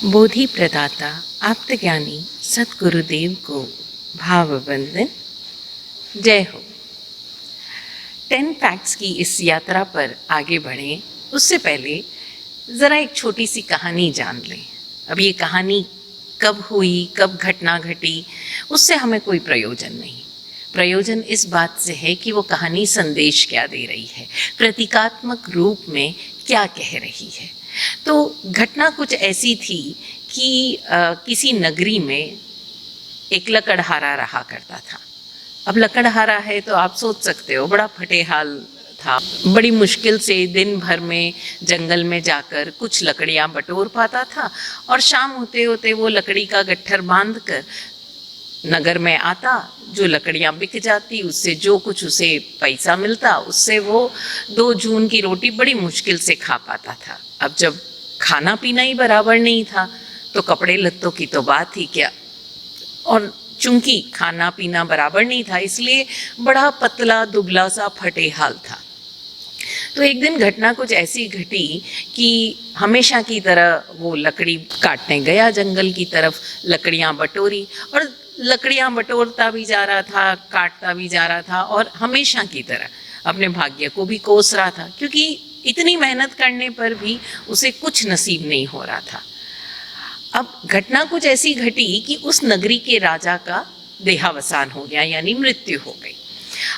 बोधि प्रदाता आप्तज्ञानी सतगुरुदेव को भाववंदन। जय हो। 10 फैक्ट्स की इस यात्रा पर आगे बढ़ें उससे पहले ज़रा एक छोटी सी कहानी जान लें। अब ये कहानी कब हुई, कब घटना घटी, उससे हमें कोई प्रयोजन नहीं। प्रयोजन इस बात से है कि वो कहानी संदेश क्या दे रही है, प्रतीकात्मक रूप में क्या कह रही है। तो घटना कुछ ऐसी थी कि किसी नगरी में एक लकड़हारा रहा करता था। अब लकड़हारा है तो आप सोच सकते हो बड़ा फटेहाल था। बड़ी मुश्किल से दिन भर में जंगल में जाकर कुछ लकड़ियाँ बटोर पाता था और शाम होते होते वो लकड़ी का गट्ठर बांध कर नगर में आता। जो लकड़ियाँ बिक जाती उससे जो कुछ उसे पैसा मिलता उससे वो 2 जून की रोटी बड़ी मुश्किल से खा पाता था। अब जब खाना पीना ही बराबर नहीं था तो कपड़े लत्तों की तो बात ही क्या। और चूंकि खाना पीना बराबर नहीं था इसलिए बड़ा पतला दुबला सा फटेहाल था। तो एक दिन घटना कुछ ऐसी घटी कि हमेशा की तरह वो लकड़ी काटने गया जंगल की तरफ, लकड़ियाँ बटोरी और लकड़ियाँ बटोरता भी जा रहा था, काटता भी जा रहा था और हमेशा की तरह अपने भाग्य को भी कोस रहा था, क्योंकि इतनी मेहनत करने पर भी उसे कुछ नसीब नहीं हो रहा था। अब घटना कुछ ऐसी घटी कि उस नगरी के राजा का देहावसान हो गया, यानी मृत्यु हो गई।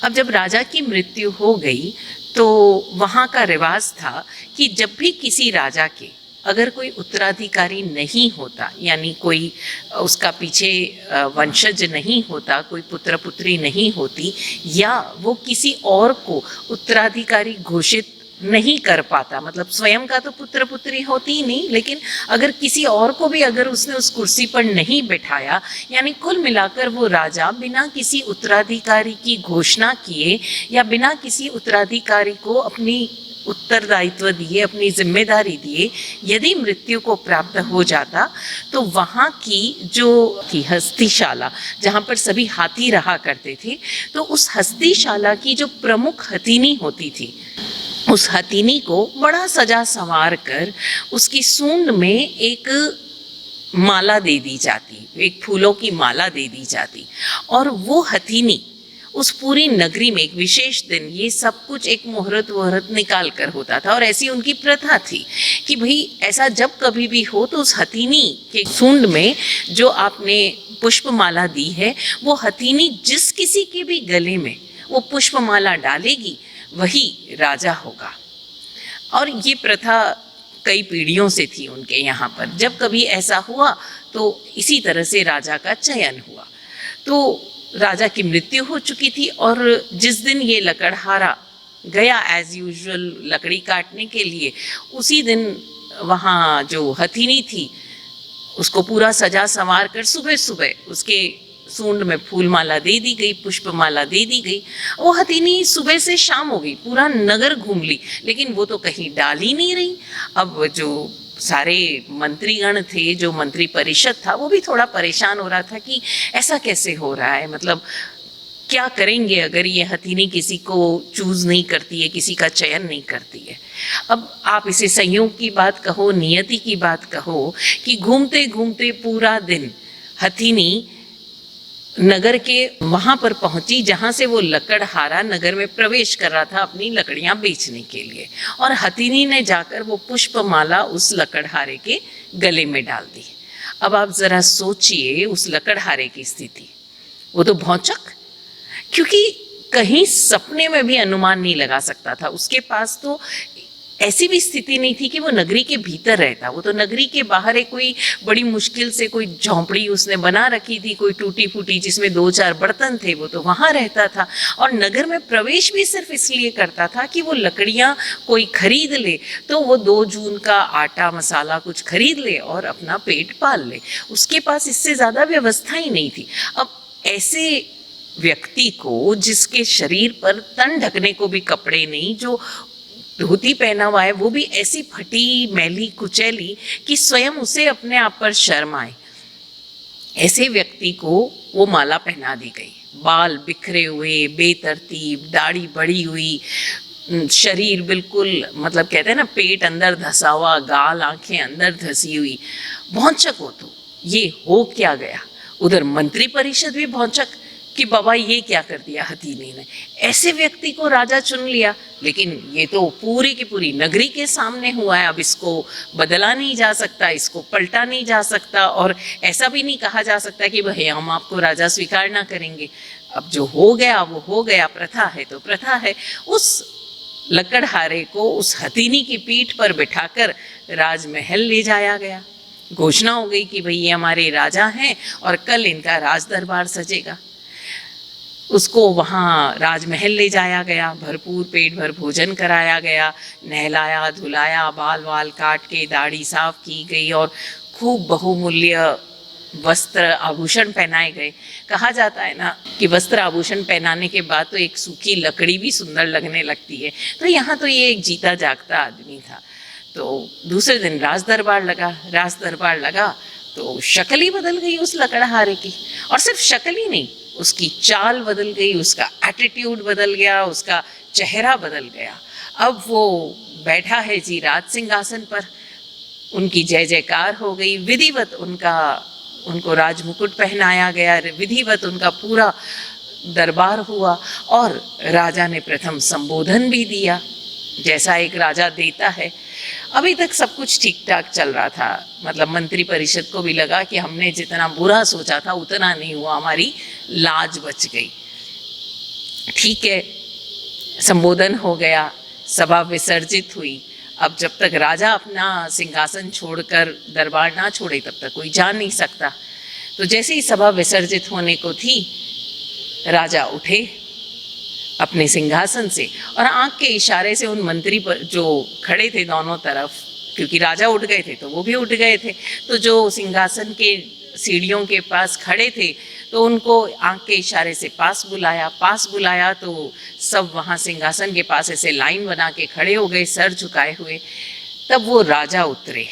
अब जब राजा की मृत्यु हो गई तो वहाँ का रिवाज था कि जब भी किसी राजा के अगर कोई उत्तराधिकारी नहीं होता, यानी कोई उसका पीछे वंशज नहीं होता, कोई पुत्र पुत्री नहीं होती, या वो किसी और को उत्तराधिकारी घोषित नहीं कर पाता, मतलब स्वयं का तो पुत्र पुत्री होती ही नहीं, लेकिन अगर किसी और को भी अगर उसने उस कुर्सी पर नहीं बिठाया, यानी कुल मिलाकर वो राजा बिना किसी उत्तराधिकारी की घोषणा किए या बिना किसी उत्तराधिकारी को अपनी उत्तरदायित्व दिए, अपनी जिम्मेदारी दिए, यदि मृत्यु को प्राप्त हो जाता तो वहाँ की जो थी हस्तीशाला, जहाँ पर सभी हाथी रहा करते थे, तो उस हस्तीशाला की जो प्रमुख हथिनी होती थी, उस हथिनी को बड़ा सजा संवार कर उसकी सूंड में एक माला दे दी जाती, एक फूलों की माला दे दी जाती। और वो हथिनी उस पूरी नगरी में एक विशेष दिन ये सब कुछ एक मुहूर्त वहूर्त निकाल कर होता था। और ऐसी उनकी प्रथा थी कि भाई ऐसा जब कभी भी हो तो उस हथिनी के सूंड में जो आपने पुष्पमाला दी है, वो हथिनी जिस किसी के भी गले में वो पुष्पमाला डालेगी वही राजा होगा। और ये प्रथा कई पीढ़ियों से थी उनके यहाँ पर। जब कभी ऐसा हुआ तो इसी तरह से राजा का चयन हुआ। तो राजा की मृत्यु हो चुकी थी और जिस दिन ये लकड़हारा गया एज यूजुअल लकड़ी काटने के लिए, उसी दिन वहाँ जो हथिनी थी उसको पूरा सजा संवार कर सुबह सुबह उसके सूंड में फूल माला दे दी गई, पुष्प माला दे दी गई। वो हथिनी सुबह से शाम हो गई, पूरा नगर घूम ली, लेकिन वो तो कहीं डाल ही नहीं रही। अब जो सारे मंत्रीगण थे, जो मंत्री परिषद था, वो भी थोड़ा परेशान हो रहा था कि ऐसा कैसे हो रहा है, मतलब क्या करेंगे अगर ये हथिनी किसी को चूज नहीं करती है, किसी का चयन नहीं करती है। अब आप इसे संयोग की बात कहो, नियति की बात कहो कि घूमते घूमते पूरा दिन हथिनी नगर के वहाँ पर पहुँची जहाँ से वो लकड़हारा नगर में प्रवेश कर रहा था अपनी लकड़ियाँ बेचने के लिए, और हथिनी ने जाकर वो पुष्पमाला उस लकड़हारे के गले में डाल दी। अब आप ज़रा सोचिए उस लकड़हारे की स्थिति, वो तो भौचक, क्योंकि कहीं सपने में भी अनुमान नहीं लगा सकता था। उसके पास तो ऐसी भी स्थिति नहीं थी कि वो नगरी के भीतर रहता, वो तो नगरी के बाहर एक कोई बड़ी मुश्किल से कोई झोंपड़ी उसने बना रखी थी, कोई टूटी फूटी, जिसमें 2-4 बर्तन थे, वो तो वहाँ रहता था। और नगर में प्रवेश भी सिर्फ इसलिए करता था कि वो लकड़ियाँ कोई खरीद ले तो वो 2 जून का आटा मसाला कुछ खरीद ले और अपना पेट पाल ले। उसके पास इससे ज़्यादा व्यवस्था ही नहीं थी। अब ऐसे व्यक्ति को जिसके शरीर पर तन ढकने को भी कपड़े नहीं, जो धोती पहना हुआ है वो भी ऐसी फटी मैली कुचैली कि स्वयं उसे अपने आप पर शर्म आए, ऐसे व्यक्ति को वो माला पहना दी गई। बाल बिखरे हुए, बेतरतीब, दाढ़ी बढ़ी हुई, शरीर बिल्कुल, मतलब कहते हैं ना, पेट अंदर धसा हुआ, गाल आंखें अंदर धसी हुई, भौंचक हो। तो ये हो क्या गया? उधर मंत्री परिषद भी भौंचक कि बाबा ये क्या कर दिया हथीनी ने, ऐसे व्यक्ति को राजा चुन लिया। लेकिन ये तो पूरी की पूरी नगरी के सामने हुआ है, अब इसको बदला नहीं जा सकता, इसको पलटा नहीं जा सकता, और ऐसा भी नहीं कहा जा सकता कि भाई हम आपको राजा स्वीकार ना करेंगे। अब जो हो गया वो हो गया, प्रथा है तो प्रथा है। उस लकड़हारे को उस हथीनी की पीठ पर बिठाकर राजमहल ले जाया गया। घोषणा हो गई कि भाई ये हमारे राजा हैं और कल इनका राज दरबार सजेगा। उसको वहाँ राजमहल ले जाया गया, भरपूर पेट भर भोजन कराया गया, नहलाया धुलाया, बाल वाल काट के दाढ़ी साफ की गई और खूब बहुमूल्य वस्त्र आभूषण पहनाए गए। कहा जाता है ना कि वस्त्र आभूषण पहनाने के बाद तो एक सूखी लकड़ी भी सुंदर लगने लगती है। तो यहाँ तो ये एक जीता जागता आदमी था। तो दूसरे दिन राज दरबार लगा तो शक्ल ही बदल गई उस लकड़हारे की। और सिर्फ शक्ल ही नहीं, उसकी चाल बदल गई, उसका एटीट्यूड बदल गया, उसका चेहरा बदल गया। अब वो बैठा है जी राज सिंहासन पर, उनकी जय जयकार हो गई, विधिवत उनको राज मुकुट पहनाया गया, विधिवत उनका पूरा दरबार हुआ और राजा ने प्रथम संबोधन भी दिया जैसा एक राजा देता है। अभी तक सब कुछ ठीक ठाक चल रहा था, मतलब मंत्री परिषद को भी लगा कि हमने जितना बुरा सोचा था उतना नहीं हुआ, हमारी लाज बच गई। ठीक है, संबोधन हो गया, सभा विसर्जित हुई। अब जब तक राजा अपना सिंहासन छोड़कर दरबार ना छोड़े तब तक कोई जा नहीं सकता। तो जैसे ही सभा विसर्जित होने को थी, राजा उठे अपने सिंहासन से और आंख के इशारे से उन मंत्री पर जो खड़े थे दोनों तरफ, क्योंकि राजा उठ गए थे तो वो भी उठ गए थे, तो जो सिंहासन के सीढ़ियों के पास खड़े थे तो उनको आंख के इशारे से पास बुलाया तो सब वहाँ सिंहासन के पास ऐसे लाइन बना के खड़े हो गए सर झुकाए हुए। तब वो राजा उतरे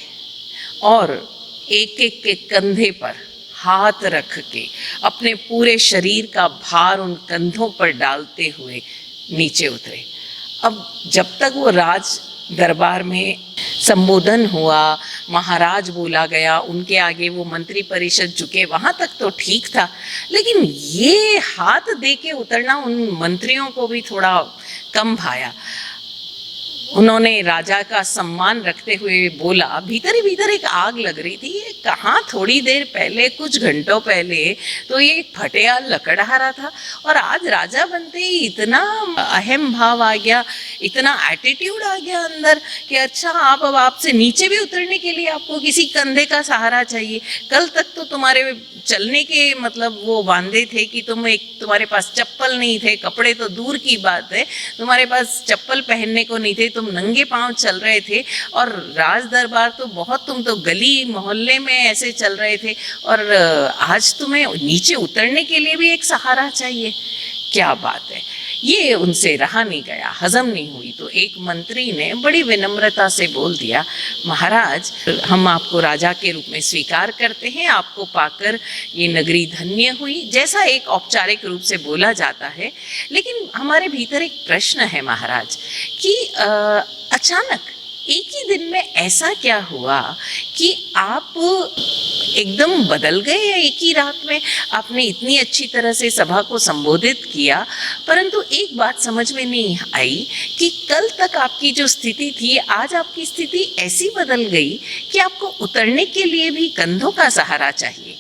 और एक एक के कंधे पर हाथ रख के अपने पूरे शरीर का भार उन कंधों पर डालते हुए नीचे उतरे। अब जब तक वो राज दरबार में संबोधन हुआ, महाराज बोला गया, उनके आगे वो मंत्री परिषद झुके, वहाँ तक तो ठीक था। लेकिन ये हाथ दे के उतरना उन मंत्रियों को भी थोड़ा कम भाया। उन्होंने राजा का सम्मान रखते हुए बोला, भीतर ही भीतर एक आग लग रही थी। ये कहाँ थोड़ी देर पहले, कुछ घंटों पहले तो ये एक फटेया लकड़हारा था और आज राजा बनते ही इतना अहम भाव आ गया, इतना एटीट्यूड आ गया अंदर कि अच्छा आप अब आपसे नीचे भी उतरने के लिए आपको किसी कंधे का सहारा चाहिए। कल तक तो तुम्हारे चलने के मतलब वो वांदे थे कि तुम्हारे पास चप्पल नहीं थे, कपड़े तो दूर की बात है, तुम्हारे पास चप्पल पहनने को नहीं थे, तुम नंगे पांव चल रहे थे और राज दरबार तो बहुत, तुम तो गली मोहल्ले में ऐसे चल रहे थे और आज तुम्हें नीचे उतरने के लिए भी एक सहारा चाहिए। क्या बात है। ये उनसे रहा नहीं गया, हजम नहीं हुई। तो एक मंत्री ने बड़ी विनम्रता से बोल दिया, महाराज हम आपको राजा के रूप में स्वीकार करते हैं, आपको पाकर ये नगरी धन्य हुई, जैसा एक औपचारिक रूप से बोला जाता है। लेकिन हमारे भीतर एक प्रश्न है महाराज कि अचानक एक ही दिन में ऐसा क्या हुआ कि आप एकदम बदल गए? एक ही रात में आपने इतनी अच्छी तरह से सभा को संबोधित किया, परंतु एक बात समझ में नहीं आई कि कल तक आपकी जो स्थिति थी, आज आपकी स्थिति ऐसी बदल गई कि आपको उतरने के लिए भी कंधों का सहारा चाहिए।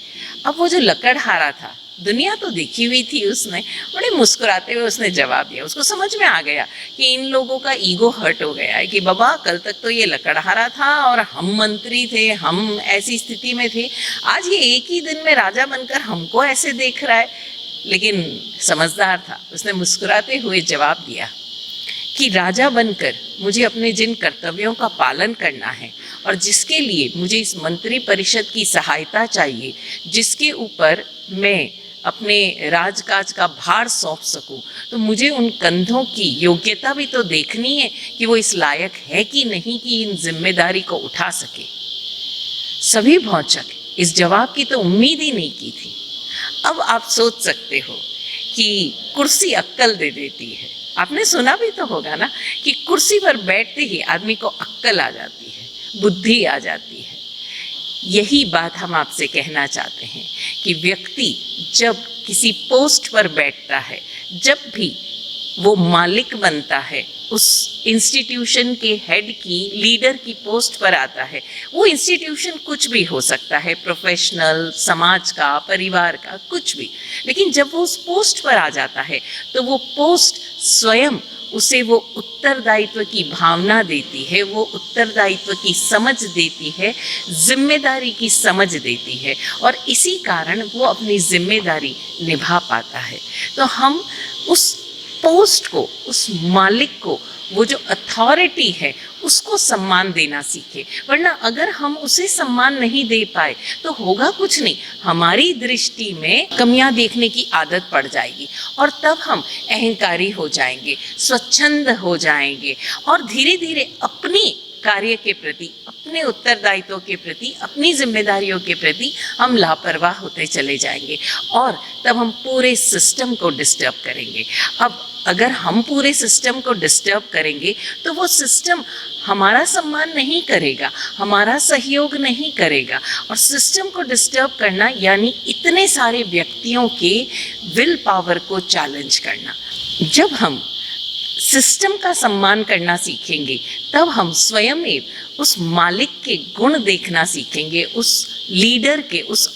अब वो जो लकड़हारा था, दुनिया तो देखी हुई थी उसने, बड़े मुस्कुराते हुए उसने जवाब दिया। उसको समझ में आ गया कि इन लोगों का ईगो हर्ट हो गया है कि बाबा कल तक तो ये लकड़हारा था और हम मंत्री थे, हम ऐसी स्थिति में थे, आज ये एक ही दिन में राजा बनकर हमको ऐसे देख रहा है। लेकिन समझदार था, उसने मुस्कुराते हुए जवाब दिया कि राजा बनकर मुझे अपने जिन कर्तव्यों का पालन करना है और जिसके लिए मुझे इस मंत्री परिषद की सहायता चाहिए, जिसके ऊपर मैं अपने राजकाज का भार सौंप सकूं, तो मुझे उन कंधों की योग्यता भी तो देखनी है कि वो इस लायक है कि नहीं कि इन जिम्मेदारी को उठा सके। सभी भौंचक, इस जवाब की तो उम्मीद ही नहीं की थी। अब आप सोच सकते हो कि कुर्सी अक्ल दे देती है, आपने सुना भी तो होगा ना कि कुर्सी पर बैठते ही आदमी को अक्ल आ जाती है, बुद्धि आ जाती है। यही बात हम आपसे कहना चाहते हैं कि व्यक्ति जब किसी पोस्ट पर बैठता है, जब भी वो मालिक बनता है, उस इंस्टीट्यूशन के हेड की, लीडर की पोस्ट पर आता है, वो इंस्टीट्यूशन कुछ भी हो सकता है, प्रोफेशनल, समाज का, परिवार का, कुछ भी। लेकिन जब वो उस पोस्ट पर आ जाता है तो वो पोस्ट स्वयं उसे वो उत्तरदायित्व की भावना देती है, वो उत्तरदायित्व की समझ देती है, जिम्मेदारी की समझ देती है, और इसी कारण वो अपनी जिम्मेदारी निभा पाता है। तो हम उस पोस्ट को, उस मालिक को, वो जो अथॉरिटी है उसको सम्मान देना सीखे। वरना अगर हम उसे सम्मान नहीं दे पाए तो होगा कुछ नहीं, हमारी दृष्टि में कमियां देखने की आदत पड़ जाएगी और तब हम अहंकारी हो जाएंगे, स्वच्छंद हो जाएंगे और धीरे धीरे अपनी कार्य के प्रति, अपने उत्तरदायित्वों के प्रति, अपनी जिम्मेदारियों के प्रति हम लापरवाह होते चले जाएंगे और तब हम पूरे सिस्टम को डिस्टर्ब करेंगे। अब अगर हम पूरे सिस्टम को डिस्टर्ब करेंगे तो वो सिस्टम हमारा सम्मान नहीं करेगा, हमारा सहयोग नहीं करेगा। और सिस्टम को डिस्टर्ब करना यानी इतने सारे व्यक्तियों के विल पावर को चैलेंज करना। जब हम सिस्टम का सम्मान करना सीखेंगे तब हम स्वयं उस मालिक के गुण देखना सीखेंगे, उस लीडर के, उस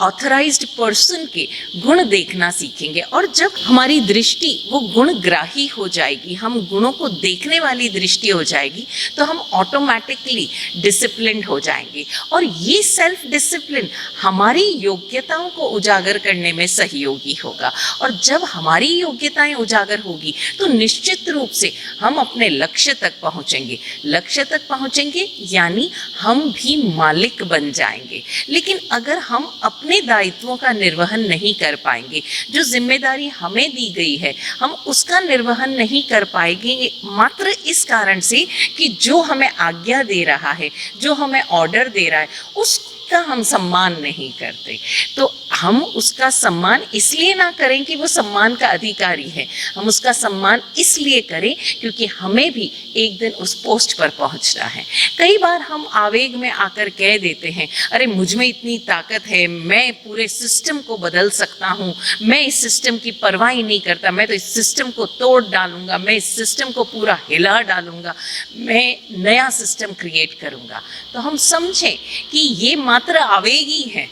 ऑथराइज्ड पर्सन के गुण देखना सीखेंगे। और जब हमारी दृष्टि वो गुणग्राही हो जाएगी, हम गुणों को देखने वाली दृष्टि हो जाएगी, तो हम ऑटोमेटिकली डिसिप्लिन्ड हो जाएंगे। और ये सेल्फ डिसिप्लिन हमारी योग्यताओं को उजागर करने में सहयोगी होगा। और जब हमारी योग्यताएं उजागर होगी तो निश्चित रूप से हम अपने लक्ष्य तक पहुंचेंगे। लक्ष्य तक पहुंचेंगे यानी हम भी मालिक बन जाएंगे। लेकिन अगर हम अपने दायित्वों का निर्वहन नहीं कर पाएंगे, जो जिम्मेदारी हमें दी गई है हम उसका निर्वहन नहीं कर पाएंगे, मात्र इस कारण से कि जो हमें आज्ञा दे रहा है, जो हमें ऑर्डर दे रहा है, उसका हम सम्मान नहीं करते, तो हम उसका सम्मान इसलिए ना करें कि वो सम्मान का अधिकारी है, हम उसका सम्मान इसलिए करें क्योंकि हमें भी एक दिन उस पोस्ट पर पहुंचना है। कई बार हम आवेग में आकर कह देते हैं, अरे मुझ में इतनी ताकत है, मैं पूरे सिस्टम को बदल सकता हूँ, मैं इस सिस्टम की परवाह ही नहीं करता, मैं तो इस सिस्टम को तोड़ डालूंगा, मैं इस सिस्टम को पूरा हिला डालूंगा, मैं नया सिस्टम क्रिएट करूँगा। तो हम समझें कि ये मात्र आवेग ही है।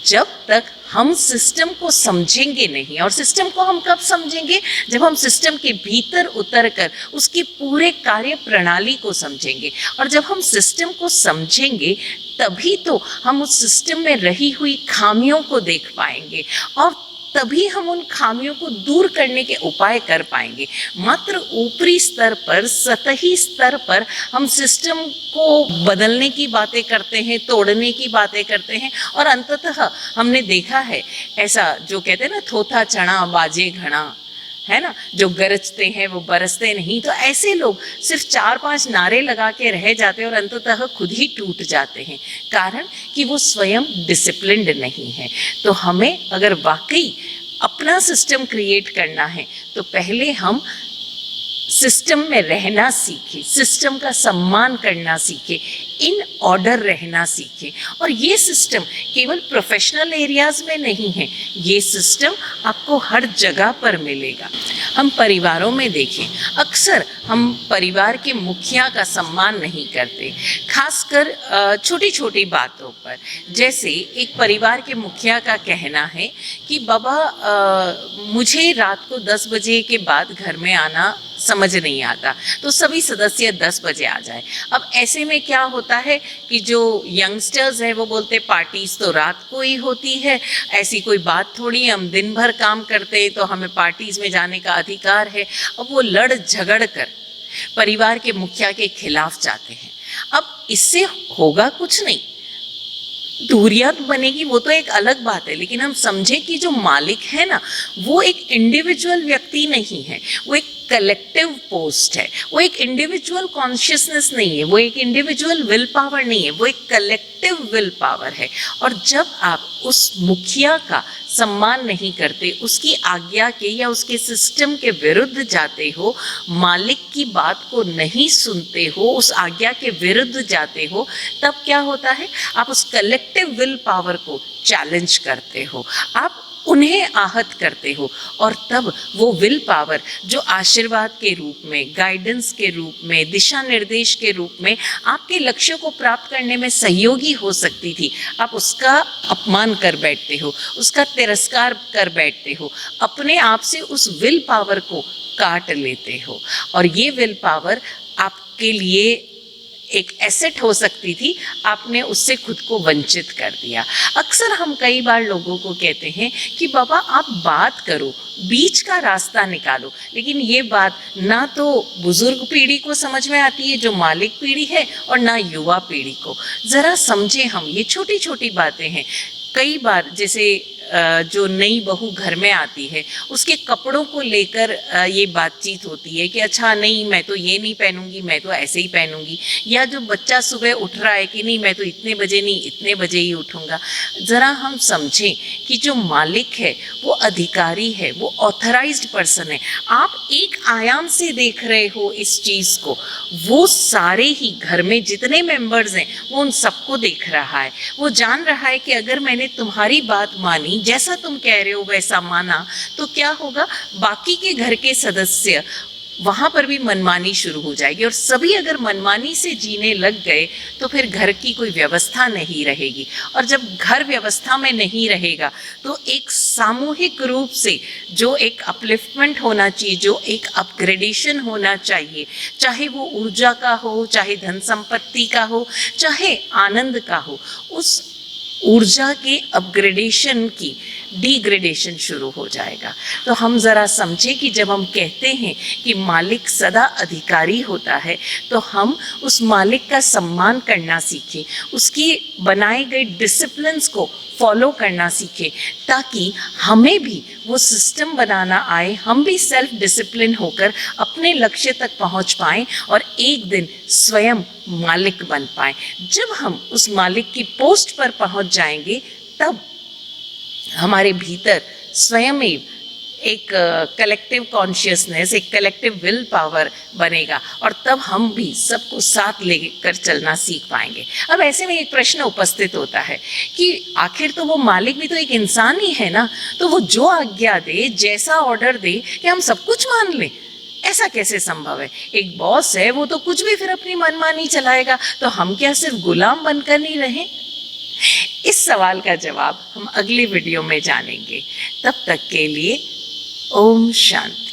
जब तक हम सिस्टम को समझेंगे नहीं, और सिस्टम को हम कब समझेंगे? जब हम सिस्टम के भीतर उतरकर उसकी पूरे कार्य प्रणाली को समझेंगे। और जब हम सिस्टम को समझेंगे तभी तो हम उस सिस्टम में रही हुई खामियों को देख पाएंगे और तभी हम उन खामियों को दूर करने के उपाय कर पाएंगे। मात्र ऊपरी स्तर पर, सतही स्तर पर हम सिस्टम को बदलने की बातें करते हैं, तोड़ने की बातें करते हैं और अंततः हमने देखा है ऐसा जो कहते हैं ना, थोथा चना बाजे घड़ा, है ना, जो गरजते हैं वो बरसते नहीं। तो ऐसे लोग सिर्फ 4-5 नारे लगा के रह जाते हैं और अंततः खुद ही टूट जाते हैं, कारण कि वो स्वयं डिसिप्लिन्ड नहीं है। तो हमें अगर वाकई अपना सिस्टम क्रिएट करना है तो पहले हम सिस्टम में रहना सीखे, सिस्टम का सम्मान करना सीखे, इन ऑर्डर रहना सीखे। और ये सिस्टम केवल प्रोफेशनल एरियाज में नहीं है, ये सिस्टम आपको हर जगह पर मिलेगा। हम परिवारों में देखें, अक्सर हम परिवार के मुखिया का सम्मान नहीं करते, खासकर छोटी छोटी बातों पर। जैसे एक परिवार के मुखिया का कहना है कि बाबा मुझे रात को 10 बजे के बाद घर में आना समझ नहीं आता, तो सभी सदस्य 10 बजे आ जाए। अब ऐसे में क्या होता है कि जो यंगस्टर्स हैं वो बोलते पार्टीज तो रात को ही होती है, ऐसी कोई बात थोड़ी, हम दिन भर काम करते हैं तो हमें पार्टीज में जाने का अधिकार है। अब वो लड़ झगड़ कर परिवार के मुखिया के खिलाफ जाते हैं। अब इससे होगा कुछ नहीं, दूरियां बनेगी, वो तो एक अलग बात है, लेकिन हम समझे कि जो मालिक है ना वो एक इंडिविजुअल व्यक्ति नहीं है, वो एक कलेक्टिव पोस्ट है, वो एक इंडिविजुअल कॉन्शियसनेस नहीं है, वो एक इंडिविजुअल विल पावर नहीं है, वो एक कलेक्टिव विल पावर है। और जब आप उस मुखिया का सम्मान नहीं करते, उसकी आज्ञा के या उसके सिस्टम के विरुद्ध जाते हो, मालिक की बात को नहीं सुनते हो, उस आज्ञा के विरुद्ध जाते हो, तब क्या होता है, आप उस कलेक्टिव विल पावर को चैलेंज करते हो, आप उन्हें आहत करते हो। और तब वो विल पावर जो आशीर्वाद के रूप में, गाइडेंस के रूप में, दिशा निर्देश के रूप में आपके लक्ष्यों को प्राप्त करने में सहयोगी हो सकती थी, आप उसका अपमान कर बैठते हो, उसका तिरस्कार कर बैठते हो, अपने आप से उस विल पावर को काट लेते हो। और ये विल पावर आपके लिए एक एसेट हो सकती थी, आपने उससे खुद को वंचित कर दिया। अक्सर हम कई बार लोगों को कहते हैं कि बाबा आप बात करो, बीच का रास्ता निकालो, लेकिन ये बात ना तो बुजुर्ग पीढ़ी को समझ में आती है जो मालिक पीढ़ी है, और ना युवा पीढ़ी को। ज़रा समझें हम, ये छोटी छोटी बातें हैं। कई बार जैसे जो नई बहू घर में आती है, उसके कपड़ों को लेकर ये बातचीत होती है कि अच्छा नहीं मैं तो ये नहीं पहनूंगी, मैं तो ऐसे ही पहनूंगी। या जो बच्चा सुबह उठ रहा है कि नहीं मैं तो इतने बजे नहीं इतने बजे ही उठूंगा। ज़रा हम समझें कि जो मालिक है वो अधिकारी है, वो ऑथराइज्ड पर्सन है। आप एक आयाम से देख रहे हो इस चीज़ को, वो सारे ही घर में जितने मेंबर्स हैं वो उन सबको देख रहा है। वो जान रहा है कि अगर मैंने तुम्हारी बात मानी, जैसा तुम कह रहे हो वैसा माना, तो क्या होगा, बाकी के घर के सदस्य वहाँ पर भी मनमानी शुरू हो जाएगी। और सभी अगर मनमानी से जीने लग गए तो फिर घर की कोई व्यवस्था नहीं रहेगी। और जब घर व्यवस्था में नहीं रहेगा तो एक सामूहिक रूप से जो एक अपलिफ्टमेंट होना चाहिए, जो एक अपग्रेडेशन होना चाहिए, चाहे वो ऊर्जा का हो, चाहे धन संपत्ति का हो, चाहे आनंद का हो, उस ऊर्जा के अपग्रेडेशन की डिग्रेडेशन शुरू हो जाएगा। तो हम ज़रा समझें कि जब हम कहते हैं कि मालिक सदा अधिकारी होता है, तो हम उस मालिक का सम्मान करना सीखें, उसकी बनाए गए डिसिप्लिन्स को फॉलो करना सीखें, ताकि हमें भी वो सिस्टम बनाना आए, हम भी सेल्फ डिसिप्लिन होकर अपने लक्ष्य तक पहुंच पाएं और एक दिन स्वयं मालिक बन पाएं। जब हम उस मालिक की पोस्ट पर पहुंच जाएंगे, तब हमारे भीतर स्वयं ही एक कलेक्टिव कॉन्शियसनेस, एक कलेक्टिव विल पावर बनेगा, और तब हम भी सबको साथ लेकर चलना सीख पाएंगे। अब ऐसे में एक प्रश्न उपस्थित होता है कि आखिर तो वो मालिक भी तो एक इंसान ही है ना, तो वो जो आज्ञा दे, जैसा ऑर्डर दे, कि हम सब कुछ मान लें, ऐसा कैसे संभव है? एक बॉस है, वो तो कुछ भी फिर अपनी मनमानी चलाएगा, तो हम क्या सिर्फ गुलाम बनकर नहीं रहें? इस सवाल का जवाब हम अगली वीडियो में जानेंगे। तब तक के लिए ओम शांति।